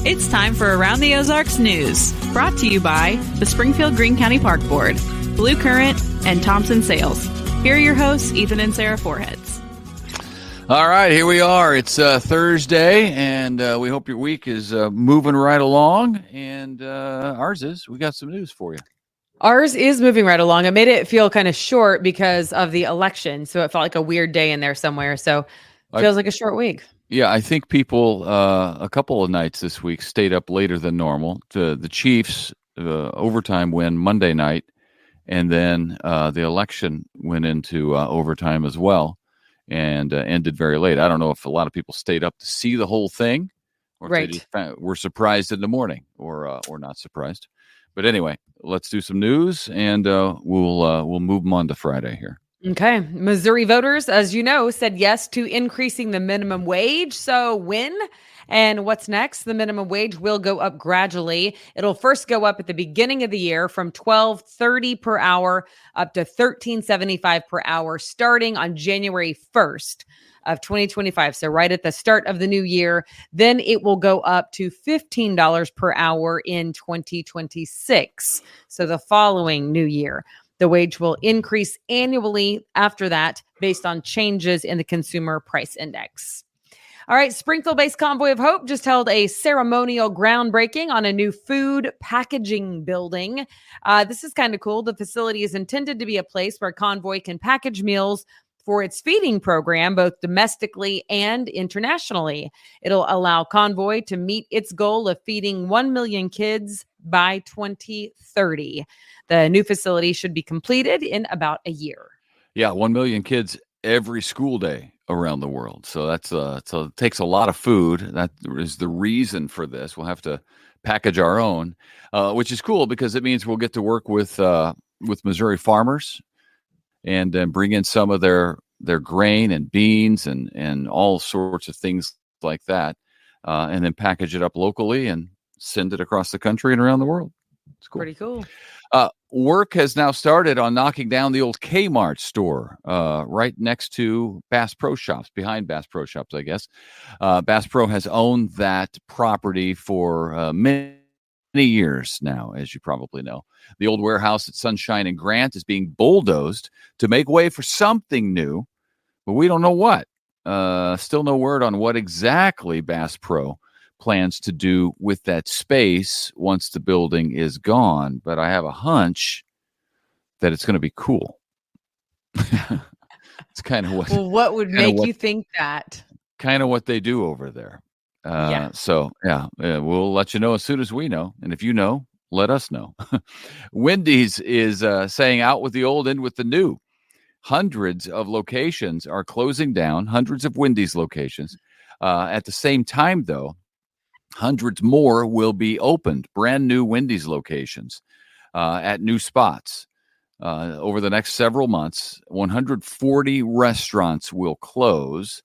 It's time for Around the Ozarks News, brought to you by the Springfield-Greene County Park Board, Blue Current, and Thompson Sales. Here are your hosts, Ethan and Sarah Foreheads. All right, here we are. It's Thursday, and we hope your week is moving right along. And ours is. We got some news for you. Ours is moving right along. It made it feel kind of short because of the election, so it felt like a weird day in there somewhere. So it feels like a short week. Yeah, I think people a couple of nights this week stayed up later than normal. The Chiefs overtime win Monday night, and then the election went into overtime as well, and ended very late. I don't know if a lot of people stayed up to see the whole thing, or if they just were surprised in the morning, or not surprised. But anyway, let's do some news, and we'll move them on to Friday here. Okay. Missouri voters, as you know, said yes to increasing the minimum wage. So when and what's next? The minimum wage will go up gradually. It'll first go up at the beginning of the year from $12.30 per hour up to $13.75 per hour starting on January 1st of 2025. So right at the start of the new year. Then it will go up to $15 per hour in 2026. So the following new year. The wage will increase annually after that based on changes in the consumer price index. All right, Springfield-based Convoy of Hope just held a ceremonial groundbreaking on a new food packaging building. This is kind of cool. The facility is intended to be a place where Convoy can package meals for its feeding program, both domestically and internationally. It'll allow Convoy to meet its goal of feeding 1 million kids by 2030. The new facility should be completed in about a year. Yeah, 1 million kids every school day around the world. So that's so it takes a lot of food. That is the reason for this. We'll have to package our own, which is cool because it means we'll get to work with Missouri farmers and then bring in some of their grain and beans and all sorts of things like that, and then package it up locally and send it across the country and around the world. It's cool. Pretty cool. Work has now started on knocking down the old K-Mart store right next to Bass Pro Shops, behind Bass Pro Shops, I guess. Bass Pro has owned that property for many years now, as you probably know. The old warehouse at Sunshine and Grant is being bulldozed to make way for something new, but we don't know what. Still no word on what exactly Bass Pro plans to do with that space once the building is gone, but I have a hunch that it's going to be cool. It's kind of what. Well, what would make you think that? Kind of what they do over there. So we'll let you know as soon as we know, and if you know, let us know. Wendy's is saying out with the old, in with the new. Hundreds of locations are closing down. Hundreds of Wendy's locations. At the same time, though, hundreds more will be opened, brand new Wendy's locations at new spots. Over the next several months, 140 restaurants will close.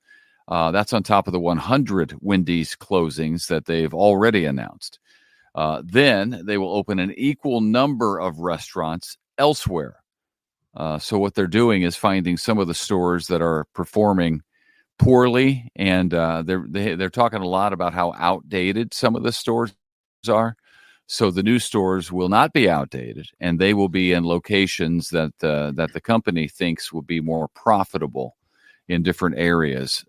That's on top of the 100 Wendy's closings that they've already announced. Then they will open an equal number of restaurants elsewhere. So what they're doing is finding some of the stores that are performing poorly, and they're talking a lot about how outdated some of the stores are. So the new stores will not be outdated, and they will be in locations that the company thinks will be more profitable in different areas.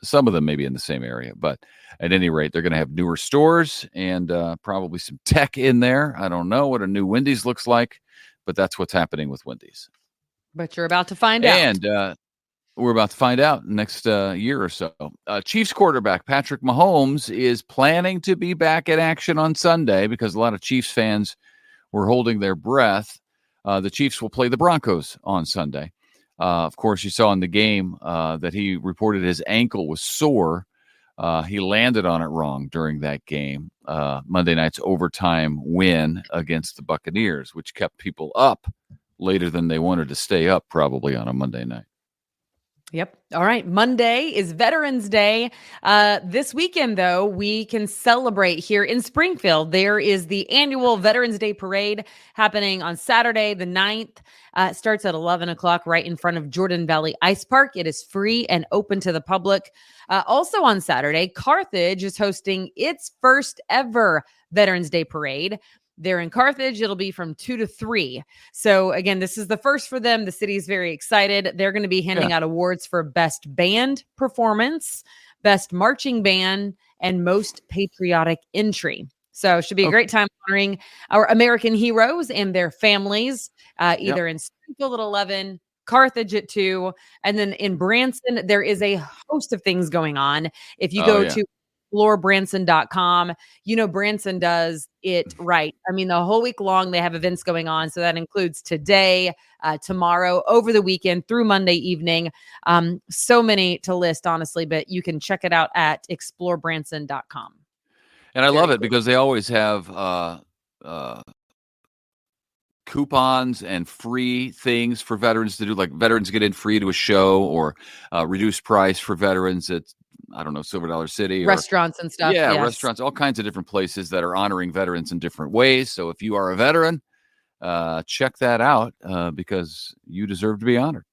Some of them maybe in the same area, but at any rate, they're going to have newer stores and probably some tech in there. I don't know what a new Wendy's looks like, but that's what's happening with Wendy's. But you're about to find out. And we're about to find out next year or so. Chiefs quarterback Patrick Mahomes is planning to be back in action on Sunday because a lot of Chiefs fans were holding their breath. The Chiefs will play the Broncos on Sunday. Of course, you saw in the game that he reported his ankle was sore. He landed on it wrong during that game. Monday night's overtime win against the Buccaneers, which kept people up later than they wanted to stay up probably on a Monday night. Yep. All right. Monday is Veterans Day. This weekend, though, we can celebrate here in Springfield. There is the annual Veterans Day Parade happening on Saturday, the 9th. It starts at 11 o'clock right in front of Jordan Valley Ice Park. It is free and open to the public. Also on Saturday, Carthage is hosting its first ever Veterans Day Parade. They're in Carthage. It'll be from 2 to 3. So again, this is the first for them. The city is very excited. They're going to be handing out awards for best band performance, best marching band, and most patriotic entry. So it should be a great time honoring our American heroes and their families, either in Springfield at 11, Carthage at 2, and then in Branson, there is a host of things going on. If you go to explorebranson.com. Branson does it right. I mean, the whole week long, they have events going on. So that includes today, tomorrow, over the weekend, through Monday evening. So many to list, honestly, but you can check it out at explorebranson.com. And I love it because they always have coupons and free things for veterans to do, like veterans get in free to a show, or reduced price for veterans at, I don't know, Silver Dollar City, or restaurants and stuff. Yeah, yes. Restaurants, all kinds of different places that are honoring veterans in different ways. So if you are a veteran, check that out because you deserve to be honored.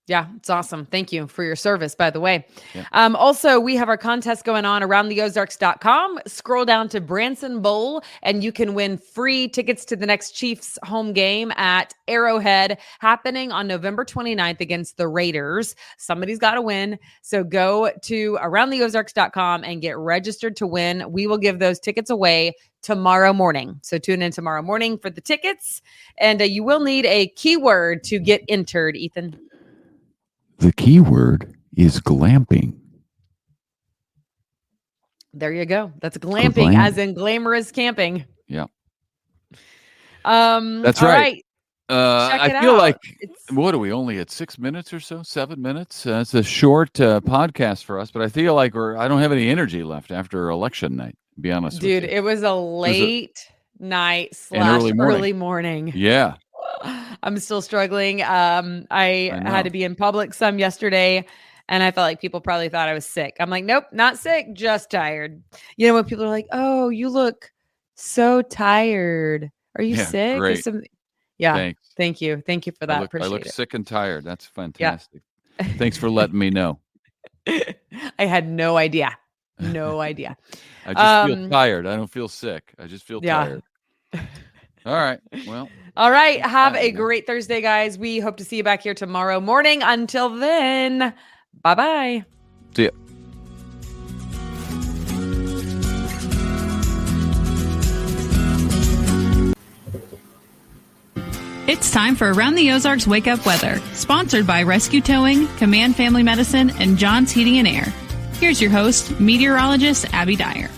Yeah, it's awesome. Thank you for your service, by the way. Yeah. Also, we have our contest going on around theozarks.com. Scroll down to Branson Bowl, and you can win free tickets to the next Chiefs home game at Arrowhead, happening on November 29th against the Raiders. Somebody's got to win. So go to aroundtheozarks.com and get registered to win. We will give those tickets away tomorrow morning. So tune in tomorrow morning for the tickets. And you will need a keyword to get entered, Ethan. The keyword is glamping. There you go. That's glamping, as in glamorous camping. Yeah. That's right. I feel like, what are we, only at 6 minutes or so? 7 minutes? It's a short podcast for us, but I feel like I don't have any energy left after election night, to be honest with you. Dude, it was a late night / early morning. Yeah. I'm still struggling. I had to be in public some yesterday, and I felt like people probably thought I was sick. I'm like, nope, not sick, just tired. When people are like, oh, you look so tired. Are you sick? Great. Yeah. Thanks. Thank you. Thank you for that. I look sick and tired. That's fantastic. Yeah. Thanks for letting me know. I had no idea. No idea. I just feel tired. I don't feel sick. I just feel tired. All right. Well. All right. Have a great Thursday, guys. We hope to see you back here tomorrow morning. Until then, bye-bye. See ya. It's time for Around the Ozarks Wake Up Weather, sponsored by Rescue Towing, Command Family Medicine, and John's Heating and Air. Here's your host, meteorologist Abby Dyer.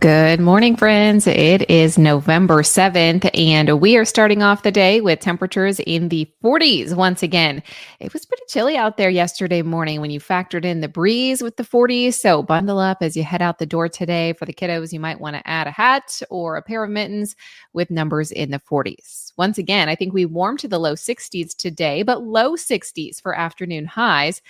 Good morning, friends. It is November 7th, and we are starting off the day with temperatures in the 40s once again. It was pretty chilly out there yesterday morning when you factored in the breeze with the 40s, so bundle up as you head out the door today. For the kiddos, you might want to add a hat or a pair of mittens with numbers in the 40s. Once again, I think we warmed to the low 60s today, but low 60s for afternoon highs.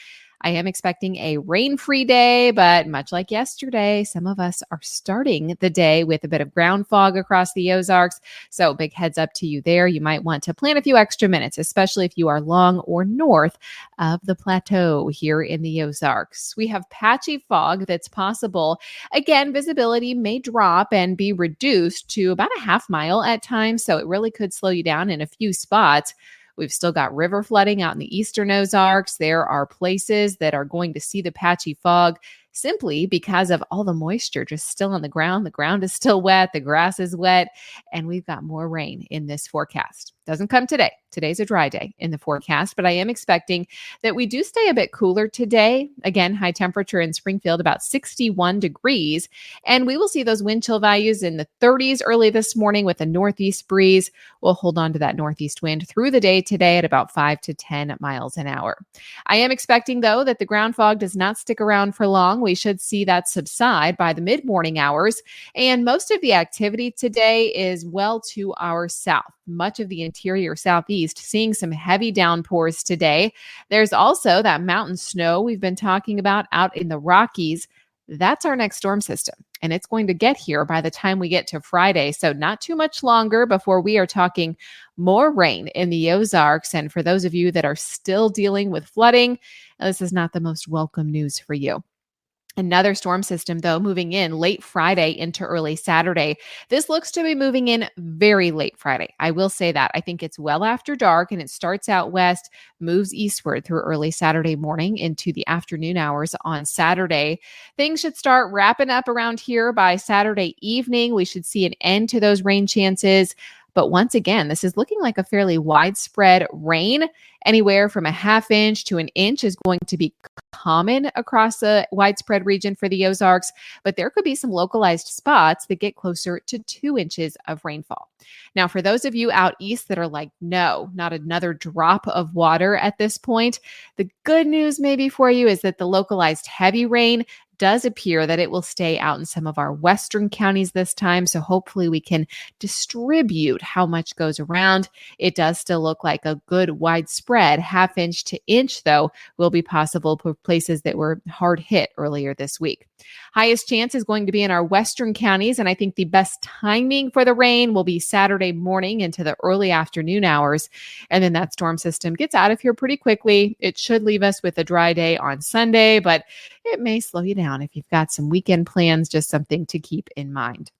I am expecting a rain-free day, but much like yesterday, some of us are starting the day with a bit of ground fog across the Ozarks. So big heads up to you there. You might want to plan a few extra minutes, especially if you are long or north of the plateau here in the Ozarks. We have patchy fog that's possible. Again, visibility may drop and be reduced to about a half mile at times, so it really could slow you down in a few spots. We've still got river flooding out in the eastern Ozarks. There are places that are going to see the patchy fog simply because of all the moisture just still on the ground. The ground is still wet. The grass is wet. And we've got more rain in this forecast. Doesn't come today. Today's a dry day in the forecast, but I am expecting that we do stay a bit cooler today. Again, high temperature in Springfield, about 61 degrees. And we will see those wind chill values in the 30s early this morning with a northeast breeze. We'll hold on to that northeast wind through the day today at about 5 to 10 miles an hour. I am expecting, though, that the ground fog does not stick around for long. We should see that subside by the mid-morning hours. And most of the activity today is well to our south. Much of the interior southeast seeing some heavy downpours today. There's also that mountain snow we've been talking about out in the Rockies. That's our next storm system, and it's going to get here by the time we get to Friday. So not too much longer before we are talking more rain in the Ozarks. And for those of you that are still dealing with flooding, this is not the most welcome news for you. Another storm system, though, moving in late Friday into early Saturday. This looks to be moving in very late Friday. I will say that. I think it's well after dark, and it starts out west, moves eastward through early Saturday morning into the afternoon hours on Saturday. Things should start wrapping up around here by Saturday evening. We should see an end to those rain chances. But once again, this is looking like a fairly widespread rain. Anywhere from a half inch to an inch is going to be common across a widespread region for the Ozarks, but there could be some localized spots that get closer to 2 inches of rainfall. Now, for those of you out east that are like, no, not another drop of water at this point, the good news maybe for you is that the localized heavy rain does appear that it will stay out in some of our western counties this time. So hopefully we can distribute how much goes around. It does still look like a good widespread half inch to inch, though, will be possible for places that were hard hit earlier this week. Highest chance is going to be in our western counties. And I think the best timing for the rain will be Saturday morning into the early afternoon hours. And then that storm system gets out of here pretty quickly. It should leave us with a dry day on Sunday, but it may slow you down if you've got some weekend plans, just something to keep in mind.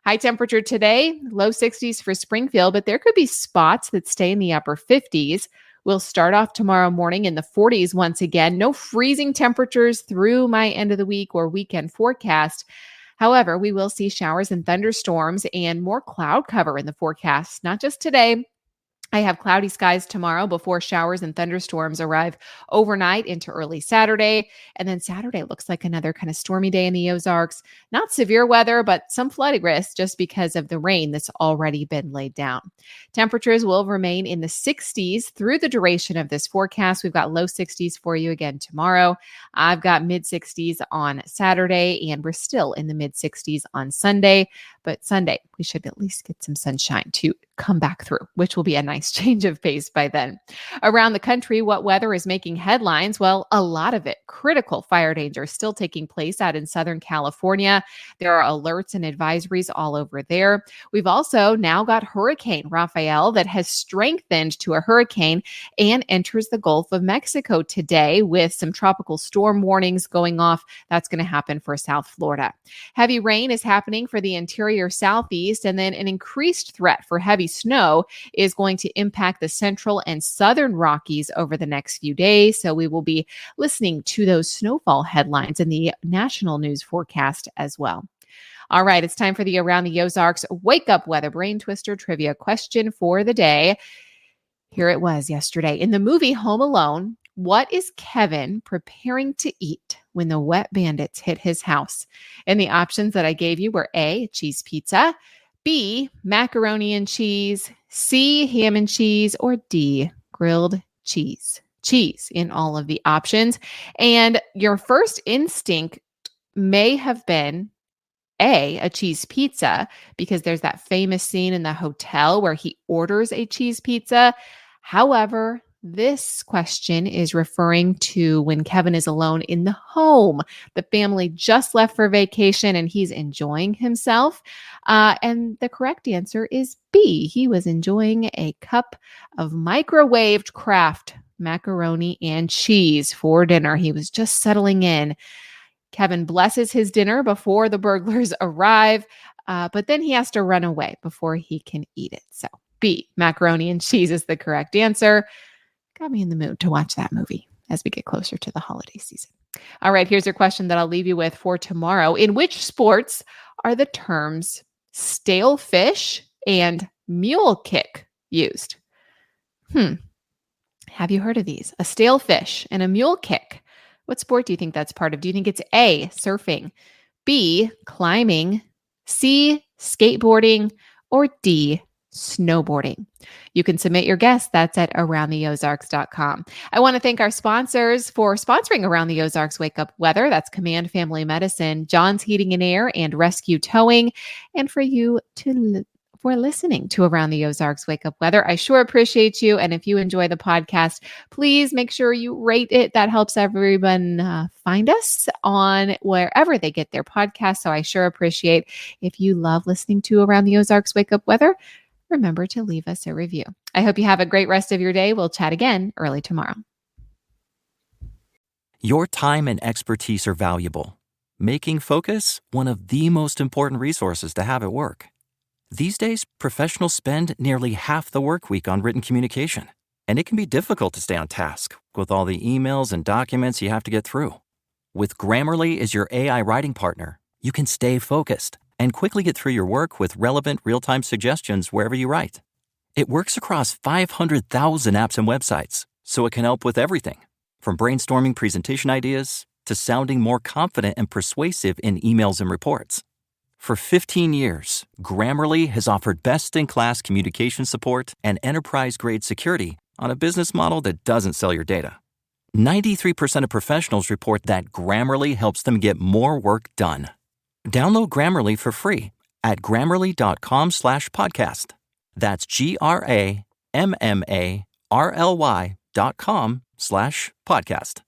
High temperature today, low 60s for Springfield, but there could be spots that stay in the upper 50s. We'll start off tomorrow morning in the 40s once again. No freezing temperatures through my end of the week or weekend forecast. However, we will see showers and thunderstorms and more cloud cover in the forecast, not just today. I have cloudy skies tomorrow before showers and thunderstorms arrive overnight into early Saturday. And then Saturday looks like another kind of stormy day in the Ozarks. Not severe weather, but some flooding risk just because of the rain that's already been laid down. Temperatures will remain in the 60s through the duration of this forecast. We've got low 60s for you again tomorrow. I've got mid 60s on Saturday, and we're still in the mid 60s on Sunday. But Sunday, we should at least get some sunshine to come back through, which will be a nice change of pace by then. Around the country, what weather is making headlines? Well, a lot of it. Critical fire danger still taking place out in Southern California. There are alerts and advisories all over there. We've also now got Hurricane Rafael that has strengthened to a hurricane and enters the Gulf of Mexico today with some tropical storm warnings going off. That's going to happen for South Florida. Heavy rain is happening for the interior southeast, and then an increased threat for heavy snow is going to impact the central and southern Rockies over the next few days. So we will be listening to those snowfall headlines in the national news forecast as well. All right, it's time for the Around the Ozarks Wake Up Weather Brain Twister trivia question for the day. Here it was yesterday. In the movie Home Alone, what is Kevin preparing to eat when the wet bandits hit his house? And the options that I gave you were A, cheese pizza, B, macaroni and cheese, C, ham and cheese, or D, grilled cheese. Cheese in all of the options. And your first instinct may have been a cheese pizza, because there's that famous scene in the hotel where he orders a cheese pizza. However, this question is referring to when Kevin is alone in the home. The family just left for vacation and he's enjoying himself. And the correct answer is B. He was enjoying a cup of microwaved Kraft macaroni and cheese for dinner. He was just settling in. Kevin blesses his dinner before the burglars arrive, but then he has to run away before he can eat it. So B, macaroni and cheese is the correct answer. Got me in the mood to watch that movie as we get closer to the holiday season. All right, here's your question that I'll leave you with for tomorrow. In which sports are the terms stale fish and mule kick used? Have you heard of these? A stale fish and a mule kick. What sport do you think that's part of? Do you think it's A, surfing, B, climbing, C, skateboarding, or D, snowboarding. You can submit your guess. That's at aroundtheozarks.com. I want to thank our sponsors for sponsoring Around the Ozarks Wake Up Weather. That's Command Family Medicine, John's Heating and Air, and Rescue Towing. And for you for listening to Around the Ozarks Wake Up Weather. I sure appreciate you. And if you enjoy the podcast, please make sure you rate it. That helps everyone find us on wherever they get their podcasts. So I sure appreciate if you love listening to Around the Ozarks Wake Up Weather. Remember to leave us a review. I hope you have a great rest of your day. We'll chat again early tomorrow. Your time and expertise are valuable, making focus one of the most important resources to have at work. These days, professionals spend nearly half the work week on written communication, and it can be difficult to stay on task with all the emails and documents you have to get through. With Grammarly as your AI writing partner, you can stay focused and quickly get through your work with relevant real-time suggestions wherever you write. It works across 500,000 apps and websites, so it can help with everything, from brainstorming presentation ideas to sounding more confident and persuasive in emails and reports. For 15 years, Grammarly has offered best-in-class communication support and enterprise-grade security on a business model that doesn't sell your data. 93% of professionals report that Grammarly helps them get more work done. Download Grammarly for free at grammarly.com/podcast. That's GRAMMARLY.com/podcast.